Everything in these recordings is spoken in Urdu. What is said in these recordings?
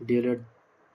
DLED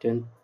10th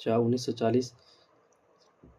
1940,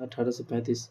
1835,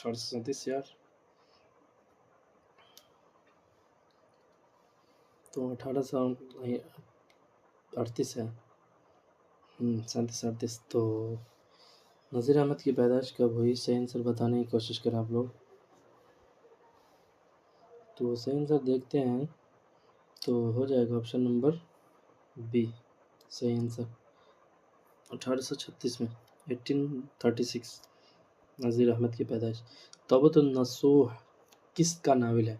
1837 یار، تو 1838 ہے، 37 تو نذیر احمد کی پیدائش کب ہوئی؟ صحیح آنسر بتانے کی کوشش کریں آپ لوگ. تو صحیح آنسر دیکھتے ہیں تو ہو جائے گا آپشن نمبر بی صحیح آنسر. 1836 میں 1836 نذیر احمد کی پیدائش. توبۃ النصوح کس کا ناول ہے؟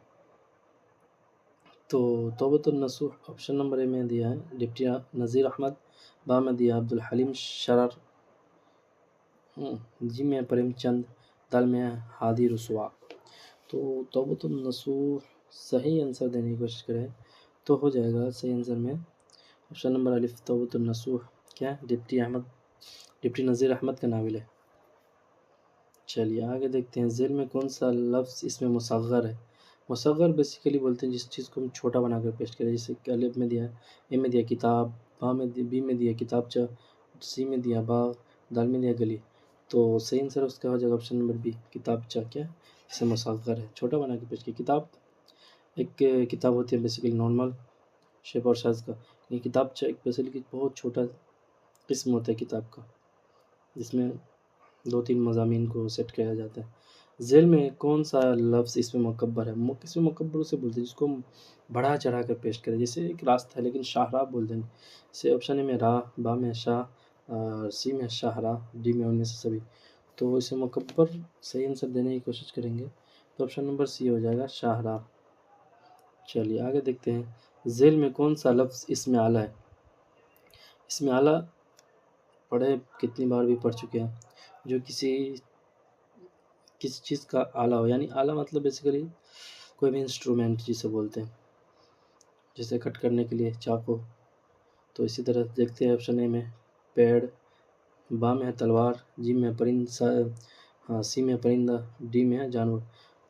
تو توبۃ النصوح آپشن نمبر اے میں دیا ہے ڈپٹی نذیر احمد، با میں دیا عبدالحلیم شرر، جی میں پریم چند، دال میں ہادی رسوا. تو توبۃ النصوح صحیح آنسر دینے کی کوشش کریں تو ہو جائے گا صحیح آنسر میں آپشن نمبر الف توبۃ النصوح کیا ڈپٹی نذیر احمد کا ناول ہے. چلیے آگے دیکھتے ہیں. ذیل میں کون سا لفظ اس میں مصغر ہے؟ مصغر بیسیکلی بولتے ہیں جس چیز کو ہم چھوٹا بنا کر پیش کریں، جیسے کہ الف میں دیا ہے، اے میں دیا کتاب، بی میں دیا کتابچہ، سی میں دیا باغ، دال میں دیا گلی. تو صحیح آنسر اس کا ہو جائے گا آپشن نمبر بی کتابچہ کیا اسے مصغر ہے، چھوٹا بنا کے پیش کیا. کتاب ایک کتاب ہوتی ہے بیسیکلی نارمل شیپ اور سائز کا، یہ کتابچہ ایک بیسیکلی بہت چھوٹا قسم ہوتا ہے کتاب کا جس میں 2-3 مضامین کو سیٹ کیا جاتا ہے. ذیل میں کون سا لفظ اس میں مکبر ہے؟ اس میں مکبر اسے بولتے ہیں جس کو ہم بڑھا چڑھا کر پیش کریں، جیسے ایک راستہ ہے لیکن شاہراہ بولتے ہیں. جیسے آپشن اے میں راہ، با میں شاہ، سی میں شاہراہ، ڈی میں ان میں سے سبھی. تو اسے مکبر صحیح آنسر دینے کی کوشش کریں گے تو آپشن نمبر سی ہو جائے گا شاہراہ. چلیے آگے دیکھتے ہیں. ذیل میں کون سا لفظ اس میں اعلیٰ ہے؟ اس میں اعلیٰ پڑھے کتنی بار بھی پڑھ چکے ہیں، جو کسی چیز کا آلہ ہو، یعنی آلہ مطلب بیسیکلی کوئی بھی انسٹرومنٹ جسے بولتے ہیں، جیسے کٹ کرنے کے لیے چاقو. تو اسی طرح دیکھتے ہیں آپشن اے میں پیڑ، با میں ہے تلوار، جی میں سی میں پرندہ، ڈی میں ہے جانور.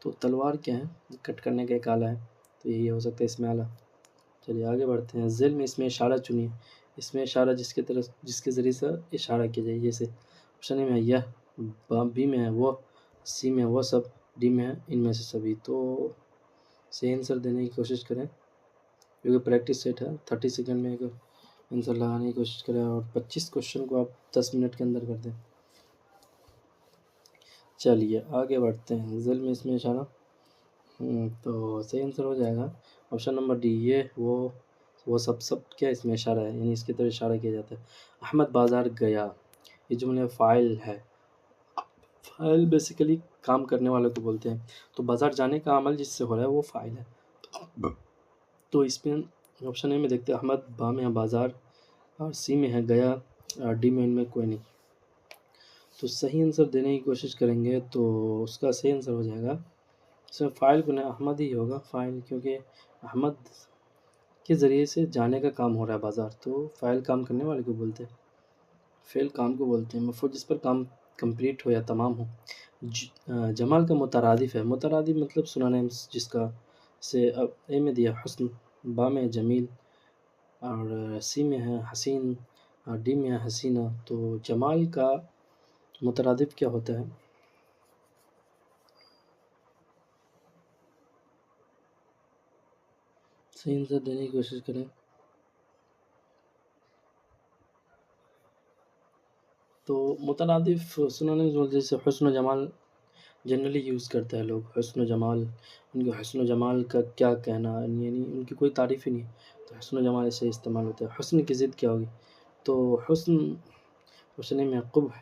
تو تلوار کیا ہے؟ کٹ کرنے کا ایک آلہ ہے، تو یہی ہو سکتا ہے اس میں آلہ. چلیے آگے بڑھتے ہیں. ذیل میں اس میں اشارہ چنیے. اس میں اشارہ جس کے ذریعے سے اشارہ کیا جائے، جیسے آپشن اے میں ہے یہ، بی میں ہے وہ، سی میں وہ سب، ڈی میں ہے ان میں سے سبھی. تو صحیح آنسر دینے کی کوشش کریں کیونکہ پریکٹس سیٹ ہے، 30 سیکنڈ میں ایک آنسر لگانے کی کوشش کریں اور 25 کوشچن کو آپ 10 منٹ کے اندر کر دیں. چلیے آگے بڑھتے ہیں. ذیل میں اس میں اشارہ، تو صحیح آنسر ہو جائے گا آپشن نمبر ڈی یہ وہ سب کیا اس میں اشارہ ہے، یعنی اس کی طرف اشارہ کیا جاتا ہے. احمد بازار گیا، یہ جملے فاعل ہے. فاعل بیسیکلی کام کرنے والوں کو بولتے ہیں، تو بازار جانے کا عمل جس سے ہو رہا ہے وہ فاعل ہے. تو اس میں آپشن اے میں دیکھتے ہیں احمد، با میں ہے بازار، اور سی میں ہے گیا، اور ڈی میں ان میں کوئی نہیں. تو صحیح آنسر دینے کی کوشش کریں گے تو اس کا صحیح آنسر ہو جائے گا اس میں فاعل کو نہیں احمد ہی ہوگا فاعل، کیونکہ احمد کے ذریعے سے جانے کا کام ہو رہا ہے بازار، تو فاعل کام کرنے والے کو بولتے ہیں، فعل کام کو بولتے ہیں، مفعول جس پر کام کمپلیٹ ہو یا تمام ہو. جمال کا مترادف ہے. مترادف مطلب سنونیمس جس کا سے اے میں دیا حسن، با میں جمیل، اور سی میں ہے حسین، اور ڈی میں ہے حسینہ. تو جمال کا مترادف کیا ہوتا ہے؟ صحیح آنسر دینے کی کوشش کریں. تو مترادف سنونیمز جیسے حسن و جمال جنرلی یوز کرتا ہے لوگ. حسن و جمال، ان کے حسن و جمال کا کیا کہنا، یعنی ان کی کوئی تعریف ہی نہیں، تو حسن و جمال ایسے استعمال ہوتا ہے. حسن کی ضد کیا ہوگی؟ تو حسن میں قبح،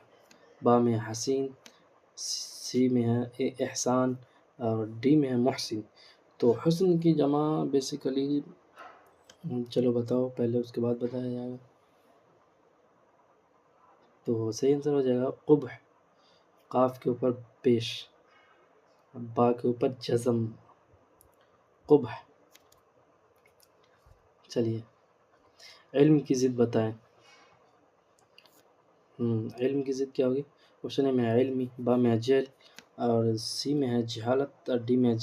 با میں حسین، سی میں ہے احسان، اور ڈی میں ہے محسن. تو حسن کی جمع بیسیکلی چلو بتاؤ پہلے اس کے بعد بتایا جائے گا. تو صحیح آنسر ہو جائے گا قبح، قاف کے اوپر پیش، با کے اوپر جزم، قبح. چلیے علم کی ضد بتائیں. علم کی ضد کیا ہوگی؟ آپشن اے میں ہے علمی، با میں ہے جہل، اور سی میں ہے جہالت، اور ڈی میں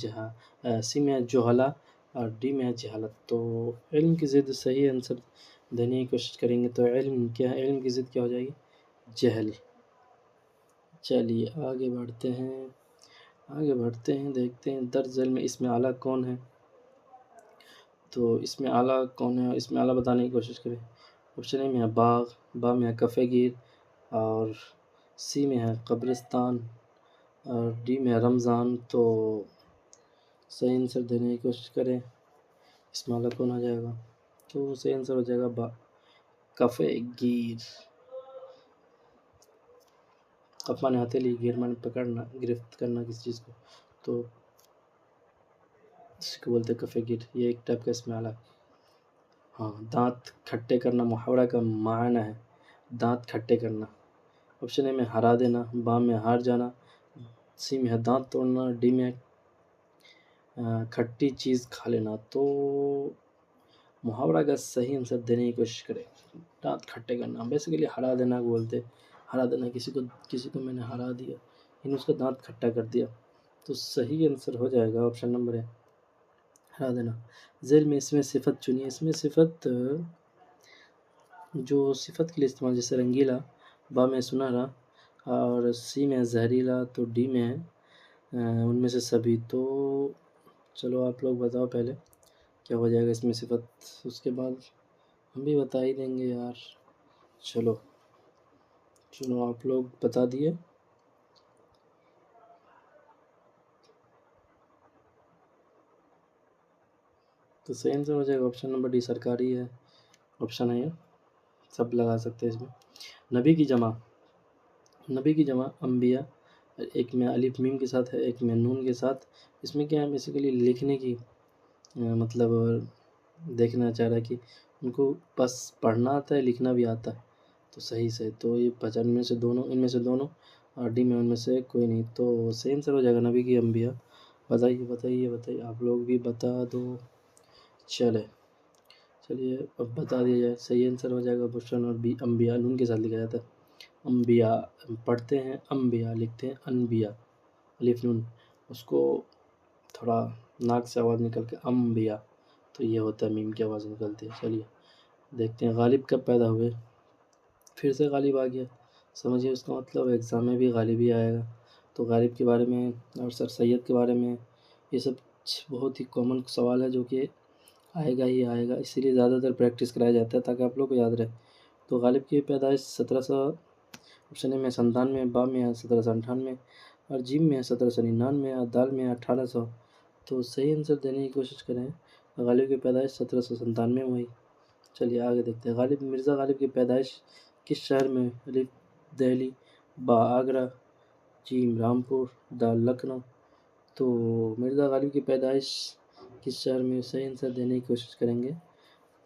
سی میں ہے جہلا، اور ڈی میں ہے جہالت. تو علم کی ضد صحیح آنسر دینے کی کوشش کریں گے تو علم کیا ہے؟ علم کی ضد کیا ہو جائے گی؟ جہل. چلیے آگے بڑھتے ہیں. آگے بڑھتے ہیں، دیکھتے ہیں درج ذیل میں اسم اعلیٰ کون ہے. تو اسم اعلیٰ کون ہے، اسم اعلیٰ بتانے کی کوشش کریں. آپشن اے میں ہے باغ، با میں ہے کفے گیر، اور سی میں ہے قبرستان، اور ڈی میں ہے رمضان. تو صحیح آنسر دینے کی کوشش کریں، اسم اعلیٰ کون آ جائے گا. تو صحیح آنسر ہو جائے گا با، کفے گیر. کف مانے ہتھیلی، گیر مانے پکڑنا، گرفت کرنا کسی چیز کو، تو اس کو بولتے ہیں کفے گیر. یہ ایک ٹائپ کا اسم اعلیٰ. ہاں، دانت کھٹے کرنا محاورہ کا معنی ہے، دانت کھٹے کرنا. آپشن اے میں ہرا دینا، با میں ہار جانا، سی میں ہے دانت توڑنا، ڈی میں کھٹی چیز کھا لینا. تو محاورہ کا صحیح آنسر دینے کی کوشش کریں. دانت کھٹے کرنا بیسیکلی ہرا دینا کو بولتے. ہرا دینا، کسی کو میں نے ہرا دیا یعنی اس کا دانت کھٹا کر دیا. تو صحیح آنسر ہو جائے گا آپشن نمبر ہے ہرا دینا. ذیل میں اس میں صفت چنیے. اس میں صفت جو صفت کے لیے استعمال، جیسے رنگیلا، با میں سنہرا، اور سی میں زہریلا، تو ڈی میں ان میں سے سبھی. تو چلو آپ لوگ بتاؤ پہلے کیا ہو جائے گا اس میں صفت، اس کے بعد ہم بھی بتا ہی دیں گے یار. چلو آپ لوگ بتا دیے. تو صحیح آنسر ہو جائے گا آپشن نمبر ڈی، سرکاری ہے آپشن ہے یہ، سب لگا سکتے ہیں اس میں. نبی کی جمع انبیاء، ایک میں الف میم کے ساتھ ہے، ایک میں نون کے ساتھ. اس میں کیا ہے بیسیکلی لکھنے کی مطلب دیکھنا چاہ رہا ہے کہ ان کو بس پڑھنا آتا ہے، لکھنا بھی آتا ہے. تو صحیح سے تو یہ ان میں سے دونوں، اور ڈی میں ان میں سے کوئی نہیں. تو صحیح آنسر ہو جائے گا نبی کی انبیاء. بتائیے آپ لوگ بھی بتا دو. چلیے اب بتا دیا جائے. صحیح آنسر ہو جائے گا آپشن اور بی، انبیاء نون کے ساتھ لکھا جاتا ہے. انبیاء پڑھتے ہیں انبیاء، لکھتے ہیں انبیاء، الف نون اس کو تھوڑا ناک سے آواز نکل کے انبیاء، تو یہ ہوتا ہے میم کی آواز نکلتی ہے. چلیے دیکھتے ہیں غالب کب پیدا ہوئے. پھر سے غالب آ گیا، سمجھیے اس کا مطلب ایگزام میں بھی غالب ہی آئے گا. تو غالب کے بارے میں اور سر سید کے بارے میں یہ سب بہت ہی کامن سوال ہے جو کہ آئے گا ہی آئے گا، اسی لیے زیادہ تر پریکٹس کرایا جاتا ہے تاکہ آپ لوگ کو یاد رہے. تو غالب کی پیدائش 1700 آپشن اے میں 97، با میں 1798، اور جیم میں 1799، اور دال میں 1800. تو صحیح آنسر دینے کی کوشش کریں. غالب کی پیدائش 1797 میں ہوئی. چلیے آگے دیکھتے ہیں. مرزا غالب کی پیدائش کس شہر میں؟ الف دہلی، با آگرہ، جیم رامپور، دال لکھنؤ. تو مرزا غالب کی پیدائش کس شہر میں؟ صحیح آنسر دینے کی کوشش کریں گے.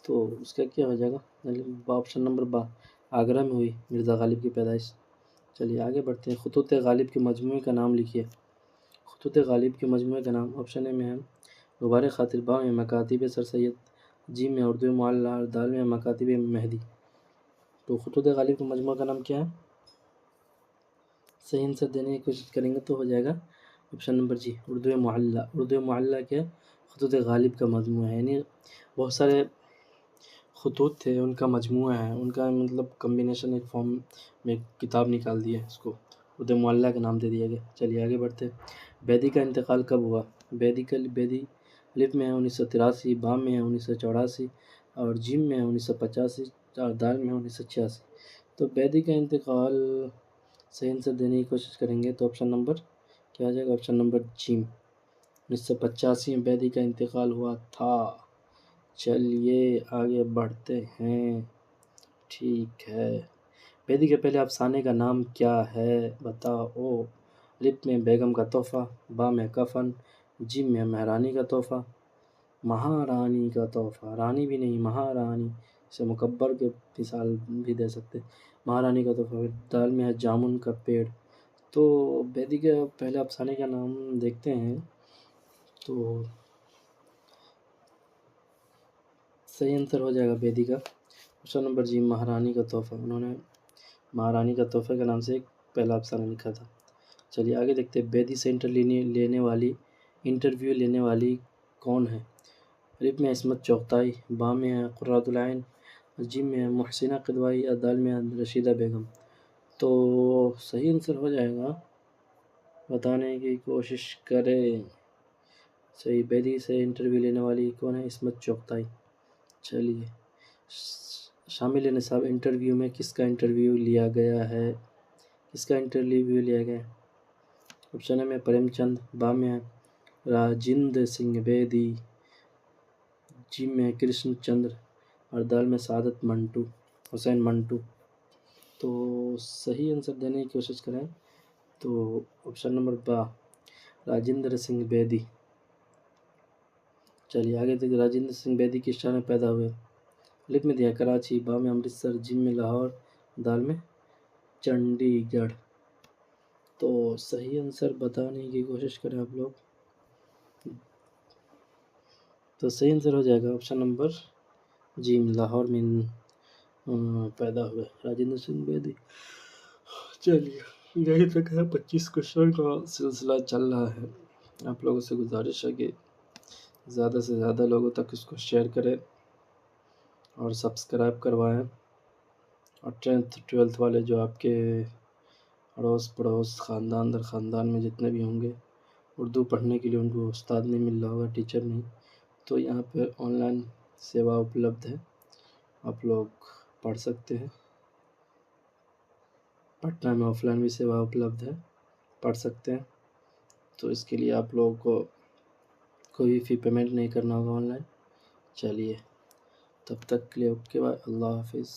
تو اس کا کیا ہو جائے گا آپشن نمبر با، آگرہ میں ہوئی مرزا غالب کی پیدائش. چلیے آگے بڑھتے ہیں. خطوط غالب کے مجموعے کا نام لکھیے. خطوط غالب کے مجموعے کا نام آپشن اے میں ہے غبار خاطر، با میں مکاتب سر سید، جیم میں اردو معلّہ، اور دال میں مکاتب مہدی. تو خطوط غالب کے مجموعہ کا نام کیا ہے؟ صحیح آنسر دینے کی کوشش کریں گے تو ہو جائے گا آپشن نمبر جی، اردو معلّہ. اردو معلّہ کے خطوط غالب کا مجموعہ ہے، یعنی بہت سارے خطوط تھے ان کا مجموعہ ہے، ان کا مطلب کمبینیشن ایک فارم میں کتاب نکال دی ہے، اس کو اردو معلّہ کا نام دے دیا گیا. چلیے آگے بڑھتے ہیں. بیدی کا انتقال کب ہوا؟ بیدی الف میں ہے 1983، با میں ہے 1984، اور جیم میں ہے 1985، اور دال میں 1986. تو بیدی کا انتقال صحیح آنسر دینے کی کوشش کریں گے تو آپشن نمبر کیا آ جائے گا؟ آپشن نمبر جیم، 1985 میں بیدی کا انتقال ہوا تھا. چلیے آگے بڑھتے ہیں. ٹھیک ہے. بیدی کے پہلے افسانے کا نام کیا ہے؟ بتاؤ. الف میں بیگم کا تحفہ، با میں کفن، جیم میں مہرانی کا تحفہ، مہارانی کا تحفہ، رانی بھی نہیں مہارانی، اسے مکبر کے مثال بھی دے سکتے، مہارانی کا تحفہ. دال میں ہے جامن کا پیڑ. تو بیدی کے پہلے افسانے کا نام دیکھتے ہیں. تو صحیح آنسر ہو جائے گا بیدی کا آپشن نمبر جی، مہارانی کا تحفہ. انہوں نے مہارانی کا تحفہ کے نام سے ایک پہلا افسانہ لکھا تھا. چلیے آگے دیکھتے ہیں. بیدی سے انٹرویو لینے والی کون ہے؟ الف میں عصمت چغتائی، با میں ہے قرۃ العین، جیم میں ہے محسنہ قدوائی، اور دال میں ہے رشیدہ بیگم. تو صحیح آنسر ہو جائے گا بتانے کی کوشش کریں۔ صحیح، بیدی سے انٹرویو لینے والی کون ہے؟ عصمت چغتائی۔ چلیے، شامل نصاب انٹرویو میں کس کا انٹرویو لیا گیا ہے؟ کس کا انٹرویو لیا گیا ہے؟ آپشن میں پریم چند، با میں راجندر سنگھ بیدی، جی میں کرشن چندر، اور دال میں سعادت حسین منٹو۔ تو صحیح آنسر دینے کی کوشش کریں تو آپشن نمبر با، راجندر سنگھ بیدی۔ چلیے آگے دیکھیں، راجندر سنگھ بیدی کس شہر میں پیدا ہوئے؟ الف میں دیا کراچی، با میں امرتسر، جی میں لاہور، دال میں چنڈی گڑھ۔ تو صحیح آنسر بتانے کی کوشش کریں آپ لوگ، تو صحیح آنسر ہو جائے گا آپشن نمبر جی، لاہور میں پیدا ہوئے راجندر سنگھ بیدی۔ چلیے یہی تک ہے، 25 کوشچن کا سلسلہ چل رہا ہے۔ آپ لوگوں سے گزارش ہے کہ زیادہ سے زیادہ لوگوں تک اس کو شیئر کریں اور سبسکرائب کروائیں، اور 10th 12th والے جو آپ کے اڑوس پڑوس خاندان در خاندان میں جتنے بھی ہوں گے، اردو پڑھنے کے لیے ان کو استاد نہیں مل رہا ہوگا، ٹیچر نہیں، تو یہاں پہ آن لائن سیوا اپلبدھ ہے، آپ لوگ پڑھ سکتے ہیں۔ پٹنہ میں آف لائن بھی سیوا اپلبدھ ہے، پڑھ سکتے ہیں۔ تو اس کے لیے آپ لوگوں کو کوئی بھی فی پیمنٹ نہیں کرنا ہوگا آن لائن۔ چلیے تب تک کے لیے اوکے، بائے، اللہ حافظ۔